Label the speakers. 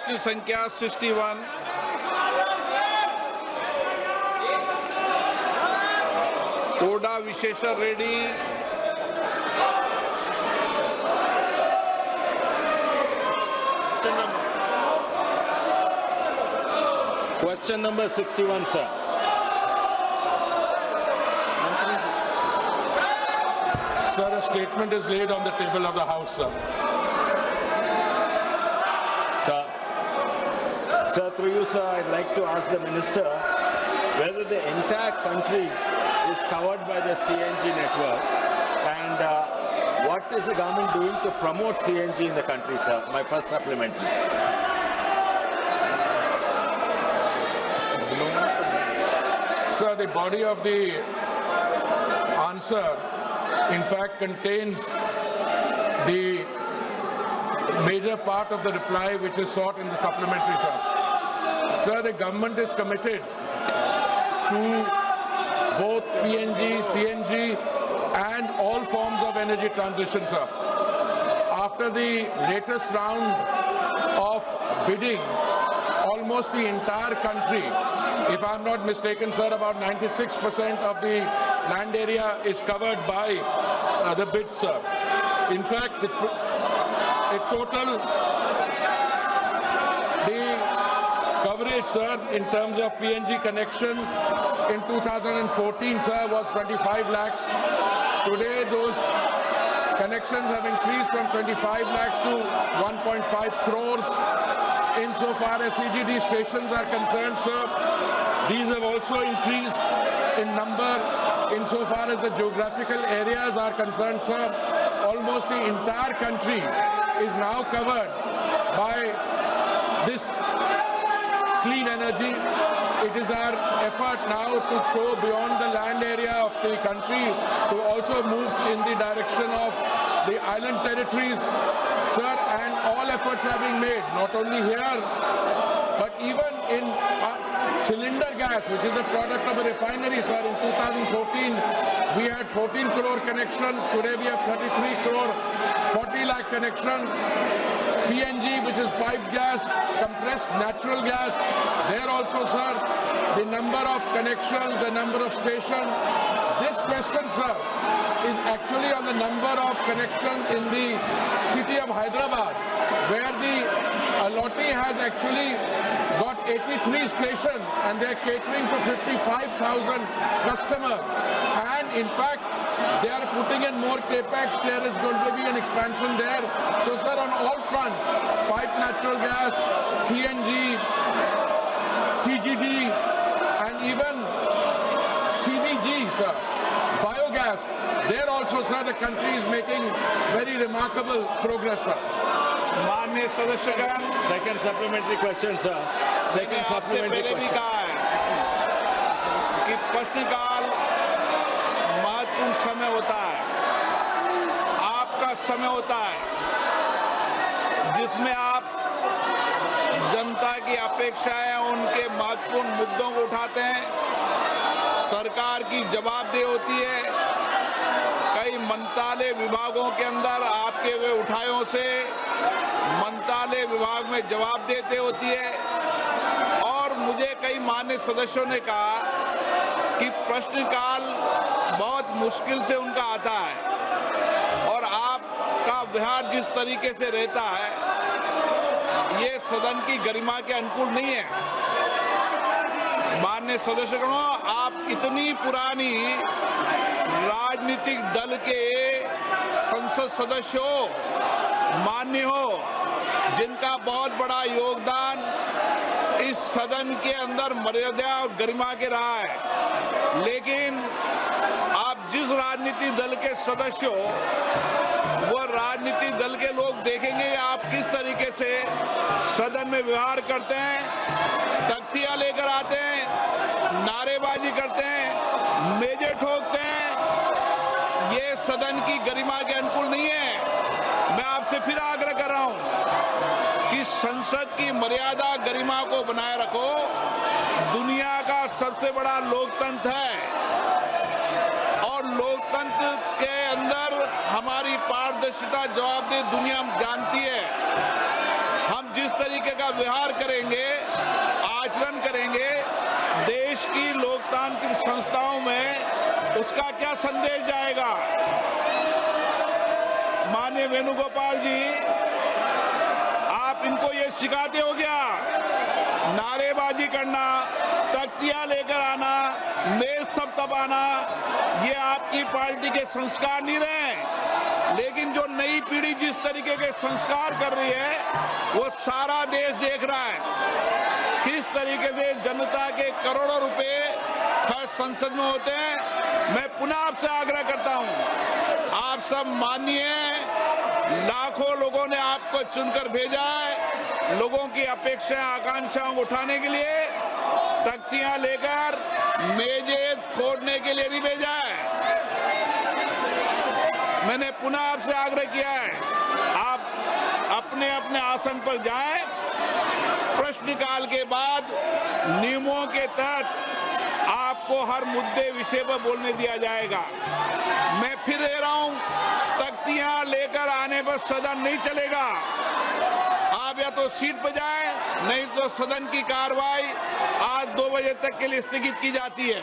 Speaker 1: प्रश्न संख्या 61 कोडा Vishweshwar Reddy
Speaker 2: Question number 61, sir.
Speaker 3: Sir, a statement is laid on the table of the House, sir.
Speaker 2: Sir, through you, sir, I'd like to ask the Minister whether the entire country is covered by the CNG network and what is the government doing to promote CNG in the country, sir? My first supplementary.
Speaker 3: Sir, the body of the answer, in fact, contains the major part of the reply which is sought in the supplementary, sir. Sir, the government is committed to both PNG, CNG and all forms of energy transition, sir. After the latest round of bidding, almost the entire country, if I'm not mistaken, sir, about 96% of the land area is covered by the bids, sir. In fact, the total coverage, sir, in terms of PNG connections in 2014, sir, was 25 lakhs. Today, those connections have increased from 25 lakhs to 1.5 crores. Insofar as CGD stations are concerned, sir, these have also increased in number. Insofar as the geographical areas are concerned, sir, almost the entire country is now covered by this clean energy. It is our effort now to go beyond the land area of the country to also move in the direction of the island territories, sir, and all efforts are being made, not only here, but even in cylinder gas, which is the product of a refinery, sir. In 2014, we had 14 crore connections. Today we have 33 crore, 40 lakh connections. PNG, which is piped gas, compressed natural gas. There also, sir, the number of connections, the number of stations. This question, sir, is actually on the number of connections in the city of Hyderabad, where the Allotee has actually got 83 stations and they are catering to 55,000 customers. And in fact, they are putting in more capex. There is going to be an expansion there. So, sir, on all fronts, piped natural gas, CNG, CGD, and even CBG, sir, biogas. There also, sir, the country is making very remarkable progress, sir.
Speaker 1: माननीय सदस्यगण,
Speaker 2: Second supplementary question, sir. Second
Speaker 1: आपसे
Speaker 2: supplementary
Speaker 1: पहले भी
Speaker 2: question.
Speaker 1: कहा है कि प्रश्नकाल महत्वपूर्ण समय होता है, आपका समय होता है, जिसमें आप जनता की अपेक्षाएं, उनके महत्वपूर्ण मुद्दों को उठाते हैं। सरकार की जवाबदेही होती है। कई मंत्रालय विभागों के अंदर आपके हुए उठायों से मंत्रालय विभाग में जवाब देते होती है। और मुझे कई मान्य सदस्यों ने कहा कि प्रश्नकाल बहुत मुश्किल से उनका आता है और आपका व्यवहार जिस तरीके से रहता है, ये सदन की गरिमा के अनुकूल नहीं है। माननीय सदस्यगणों, आप इतनी पुरानी राजनीतिक दल के संसद सदस्य हो, मान्य हो, जिनका बहुत बड़ा योगदान इस सदन के अंदर मर्यादा और गरिमा के रहा है। लेकिन आप जिस राजनीतिक दल के सदस्य हो, वो राजनीतिक दल के लोग देखेंगे आप किस तरीके से सदन में व्यवहार करते हैं, तख्तियां लेकर आते हैं, नारेबाजी करते हैं, मेजे ठोकते हैं। ये सदन की गरिमा के अनुकूल नहीं है। मैं आपसे फिर आग्रह कर रहा हूं कि संसद की मर्यादा गरिमा को बनाए रखो। दुनिया का सबसे बड़ा लोकतंत्र है और लोकतंत्र के अंदर हमारी पारदर्शिता, जवाबदेही दुनिया जानती है। हम जिस तरीके का व्यवहार करेंगे, आचरण करेंगे देश की लोकतांत्रिक संस्थाओं में, उसका क्या संदेश जाएगा? माननीय वेणुगोपाल जी, आप इनको ये सिखाते हो क्या? नारेबाजी करना, तख्तियां लेकर आना, मेज थपथपाना, ये आपकी पार्टी के संस्कार नहीं रहे। लेकिन जो नई पीढ़ी जिस तरीके के संस्कार कर रही है, वो सारा देश देख रहा है किस तरीके से जनता के करोड़ों रुपए खर्च संसद में होते हैं। मैं पुनः आपसे आग्रह करता हूं, आप सब मानिए, लाखों लोगों ने आपको चुनकर भेजा है, लोगों की अपेक्षाएं आकांक्षाओं को उठाने के लिए, तख्तियां लेकर मेजें खोदने के लिए नहीं भेजा है। मैंने पुनः आपसे आग्रह किया है, आप अपने अपने आसन पर जाएं, प्रश्नकाल के बाद नियमों के तहत आपको हर मुद्दे विषय पर बोलने दिया जाएगा। मैं फिर कह रहा हूं, तख्तियां लेकर आने पर सदन नहीं चलेगा। आप या तो सीट पर जाएं, नहीं तो सदन की कार्रवाई आज 2 बजे तक के लिए स्थगित की जाती है।